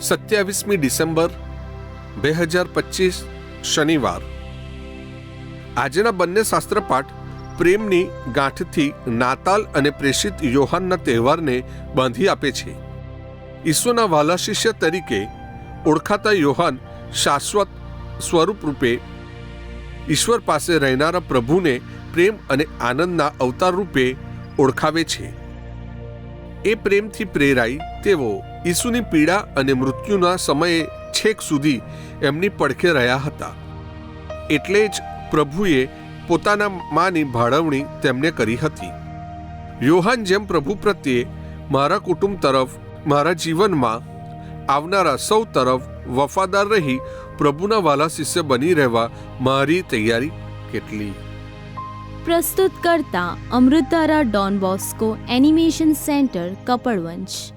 27મી December 2025 શનિવાર. આજના બંને શાસ્ત્રપાઠ પ્રેમની ગાંઠથી નાતાલ અને પ્રેષિત યોહાનના તહેવારને બાંધી આપે છે. ઈશ્વરના વહાલા શિષ્ય તરીકે ઓળખાતા યોહાન શાશ્વત સ્વરૂપ રૂપે ઈશ્વર પાસે રહેનારા પ્રભુને પ્રેમ અને આનંદના અવતાર રૂપે ઓળખાવે છે. એ પ્રેમથી પ્રેરાઈ તેઓ ઈસુની પીડા અને મૃત્યુના સમયે છેક સુધી એમની પડખે રહ્યા હતા. એટલે જ પ્રભુએ પોતાના માની ભાળવણી તેમને કરી હતી. યોહાન જેમ પ્રભુ પ્રત્યે મારા કુટુંબ તરફ, મારા જીવનમાં આવનારા સૌ તરફ વફાદાર રહી પ્રભુના વાલા શિષ્ય બની રહેવા મારી તૈયારી કેટલી. પ્રસ્તુત કરતા અમૃતધારા Don Bosco animation centre Kapadvanj.